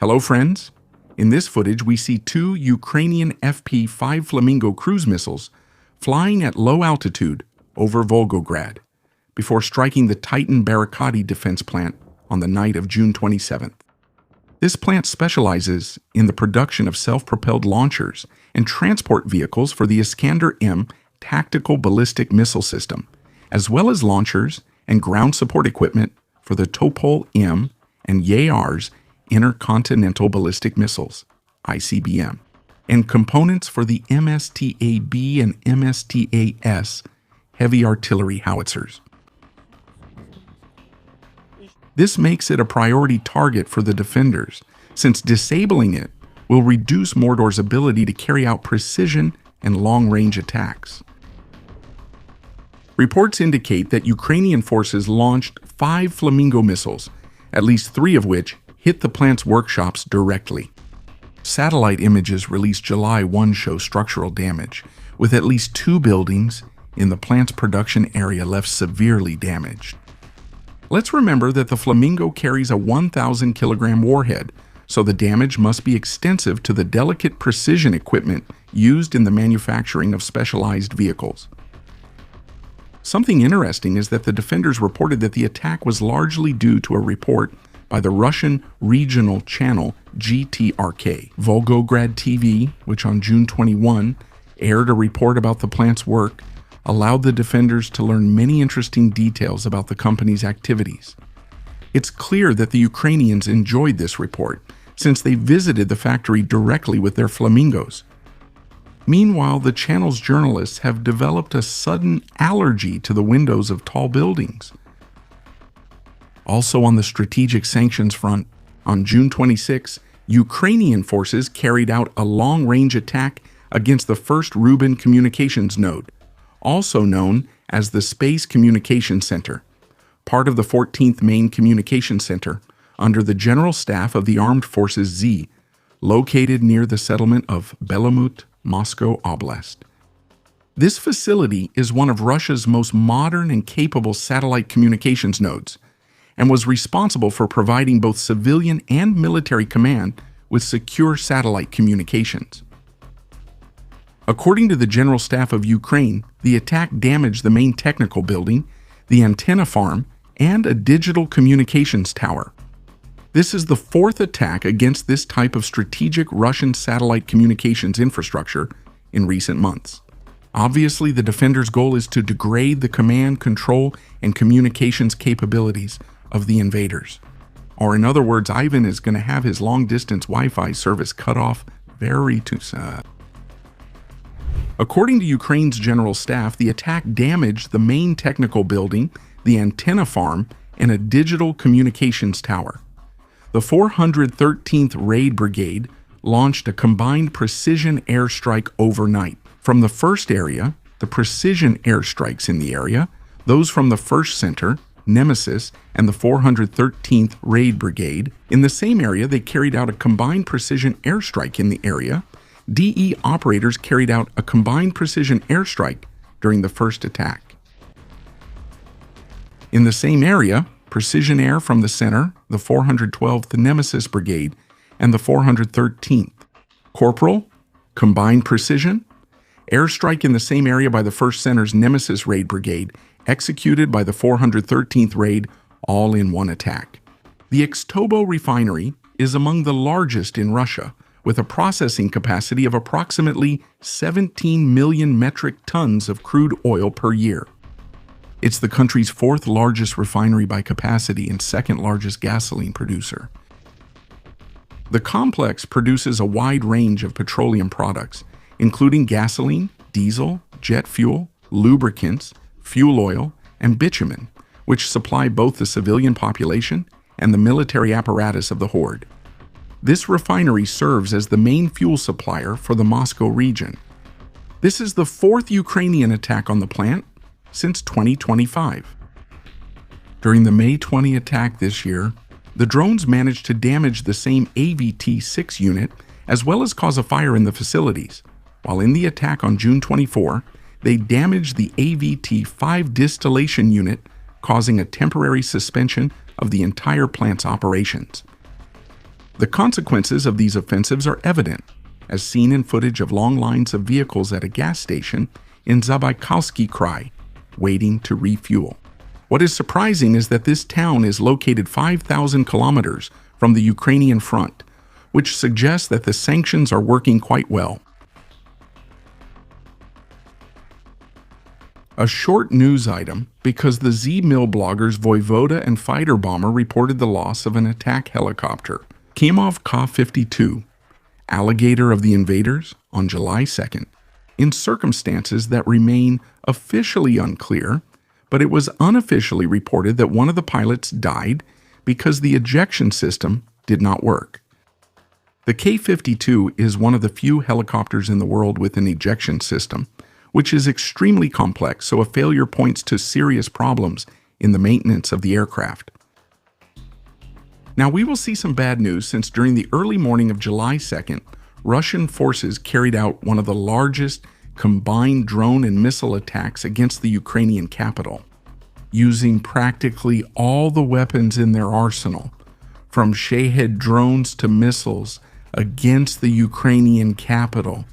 Hello friends! In this footage we see two Ukrainian FP-5 Flamingo cruise missiles flying at low altitude over Volgograd before striking the Titan Barrikady defense plant on the night of June 27th. This plant specializes in the production of self-propelled launchers and transport vehicles for the Iskander-M tactical ballistic missile system, as well as launchers and ground support equipment for the Topol-M and Yars intercontinental ballistic missiles, ICBM, and components for the MSTA-B and MSTA-S heavy artillery howitzers. This makes it a priority target for the defenders, since disabling it will reduce Mordor's ability to carry out precision and long-range attacks. Reports indicate that Ukrainian forces launched 5 Flamingo missiles, at least 3 of which hit the plant's workshops directly. Satellite images released July 1 show structural damage, with at least 2 buildings in the plant's production area left severely damaged. Let's remember that the Flamingo carries a 1,000-kilogram warhead, so the damage must be extensive to the delicate precision equipment used in the manufacturing of specialized vehicles. Something interesting is that the defenders reported that the attack was largely due to a report by the Russian regional channel GTRK. Volgograd TV, which on June 21 aired a report about the plant's work, allowed the defenders to learn many interesting details about the company's activities. It's clear that the Ukrainians enjoyed this report, since they visited the factory directly with their Flamingos. Meanwhile, the channel's journalists have developed a sudden allergy to the windows of tall buildings. Also on the strategic sanctions front, on June 26, Ukrainian forces carried out a long-range attack against the first Rubin communications node, also known as the Space Communications Center, part of the 14th Main Communications Center, under the General Staff of the Armed Forces Z, located near the settlement of Belamut, Moscow Oblast. This facility is one of Russia's most modern and capable satellite communications nodes, and was responsible for providing both civilian and military command with secure satellite communications. According to the General Staff of Ukraine, the attack damaged the main technical building, the antenna farm, and a digital communications tower. This is the 4th attack against this type of strategic Russian satellite communications infrastructure in recent months. Obviously, the defenders' goal is to degrade the command, control, and communications capabilities of the invaders. Or in other words, Ivan is going to have his long-distance Wi-Fi service cut off very soon. According to Ukraine's General Staff, the attack damaged the main technical building, the antenna farm, and a digital communications tower. The 413th Raid Brigade launched a combined precision airstrike overnight. From the first area, the precision airstrikes in the area, those from the first center, Nemesis, and the 413th Raid Brigade. In the same area, they carried out a combined precision airstrike in the area. DE operators carried out a combined precision airstrike during the first attack. In the same area, precision air from the center, the 412th Nemesis Brigade, and the 413th. Corporal, combined precision, airstrike in the same area by the 1st Center's Nemesis Raid Brigade, executed by the 413th Raid, all in one attack. The Xtobo Refinery is among the largest in Russia, with a processing capacity of approximately 17 million metric tons of crude oil per year. It's the country's 4th largest refinery by capacity and 2nd largest gasoline producer. The complex produces a wide range of petroleum products, including gasoline, diesel, jet fuel, lubricants, fuel oil, and bitumen, which supply both the civilian population and the military apparatus of the Horde. This refinery serves as the main fuel supplier for the Moscow region. This is the 4th Ukrainian attack on the plant since 2025. During the May 20 attack this year, the drones managed to damage the same AVT-6 unit as well as cause a fire in the facilities, while in the attack on June 24, they damaged the AVT-5 distillation unit, causing a temporary suspension of the entire plant's operations. The consequences of these offensives are evident, as seen in footage of long lines of vehicles at a gas station in Zabaikalsky Krai, waiting to refuel. What is surprising is that this town is located 5,000 kilometers from the Ukrainian front, which suggests that the sanctions are working quite well. A short news item, because the Z-Mill bloggers Voivoda and Fighter Bomber reported the loss of an attack helicopter, Kyiv Ka-52, alligator of the invaders, on July 2nd, in circumstances that remain officially unclear, but it was unofficially reported that one of the pilots died because the ejection system did not work. The Ka-52 is one of the few helicopters in the world with an ejection system, which is extremely complex, so a failure points to serious problems in the maintenance of the aircraft. Now, we will see some bad news since during the early morning of July 2nd, Russian forces carried out one of the largest combined drone and missile attacks against the Ukrainian capital, using practically all the weapons in their arsenal, from Shahed drones to missiles, against the Ukrainian capital.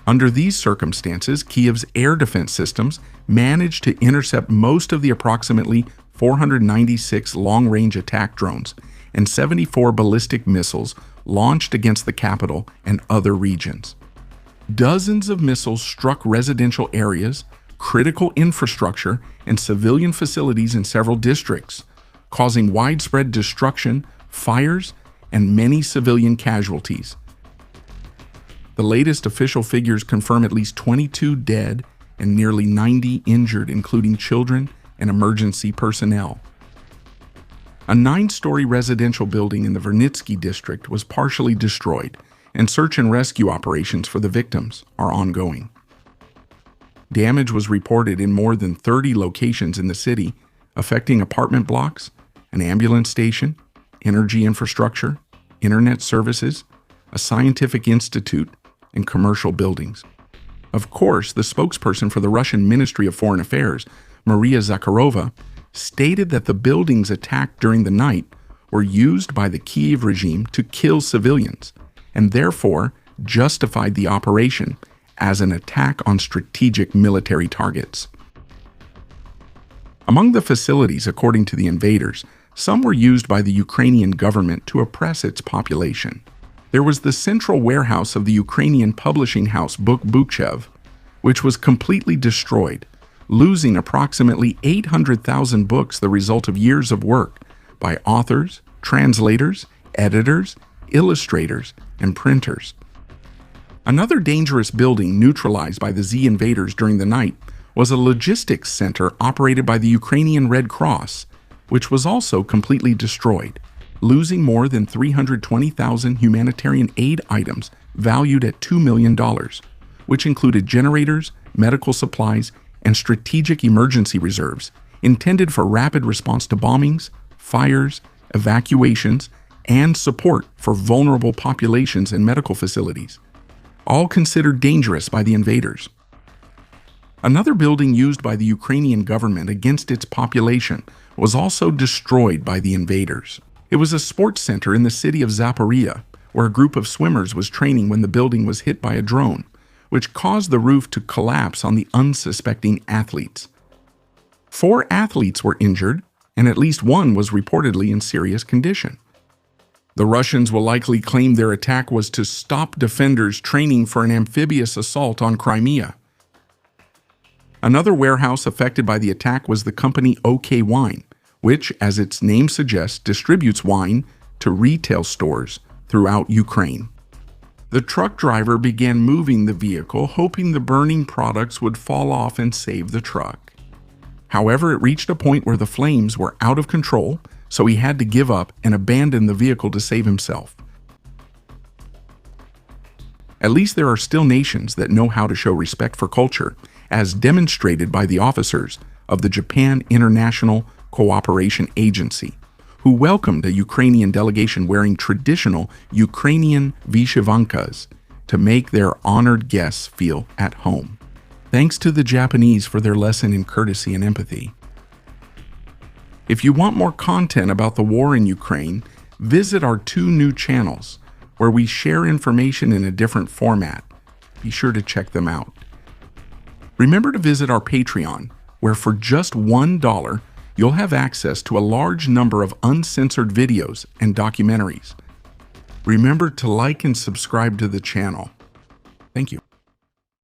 Under these circumstances, Kyiv's air defense systems managed to intercept most of the approximately 496 long-range attack drones and 74 ballistic missiles launched against the capital and other regions. Dozens of missiles struck residential areas, critical infrastructure, and civilian facilities in several districts, causing widespread destruction, fires, and many civilian casualties. The latest official figures confirm at least 22 dead and nearly 90 injured, including children and emergency personnel. A 9-story residential building in the Vernitsky district was partially destroyed, and search and rescue operations for the victims are ongoing. Damage was reported in more than 30 locations in the city, affecting apartment blocks, an ambulance station, energy infrastructure, internet services, a scientific institute, and commercial buildings. Of course, the spokesperson for the Russian Ministry of Foreign Affairs, Maria Zakharova, stated that the buildings attacked during the night were used by the Kyiv regime to kill civilians, and therefore justified the operation as an attack on strategic military targets. Among the facilities, according to the invaders, some were used by the Ukrainian government to oppress its population. There was the central warehouse of the Ukrainian publishing house Bukbuchev, which was completely destroyed, losing approximately 800,000 books, the result of years of work by authors, translators, editors, illustrators, and printers. Another dangerous building neutralized by the Z invaders during the night was a logistics center operated by the Ukrainian Red Cross, which was also completely destroyed, losing more than 320,000 humanitarian aid items valued at $2 million, which included generators, medical supplies, and strategic emergency reserves intended for rapid response to bombings, fires, evacuations, and support for vulnerable populations and medical facilities, all considered dangerous by the invaders. Another building used by the Ukrainian government against its population was also destroyed by the invaders. It was a sports center in the city of Zaporizhia, where a group of swimmers was training when the building was hit by a drone, which caused the roof to collapse on the unsuspecting athletes. 4 athletes were injured, and at least one was reportedly in serious condition. The Russians will likely claim their attack was to stop defenders training for an amphibious assault on Crimea. Another warehouse affected by the attack was the company OK Wine, which, as its name suggests, distributes wine to retail stores throughout Ukraine. The truck driver began moving the vehicle, hoping the burning products would fall off and save the truck. However, it reached a point where the flames were out of control, so he had to give up and abandon the vehicle to save himself. At least there are still nations that know how to show respect for culture, as demonstrated by the officers of the Japan International Cooperation Agency, who welcomed a Ukrainian delegation wearing traditional Ukrainian vyshyvankas to make their honored guests feel at home. Thanks to the Japanese for their lesson in courtesy and empathy. If you want more content about the war in Ukraine, Visit our 2 new channels where we share information in a different format. Be sure to check them out. Remember to visit our Patreon, where for just $1, you'll have access to a large number of uncensored videos and documentaries. Remember to like and subscribe to the channel. Thank you.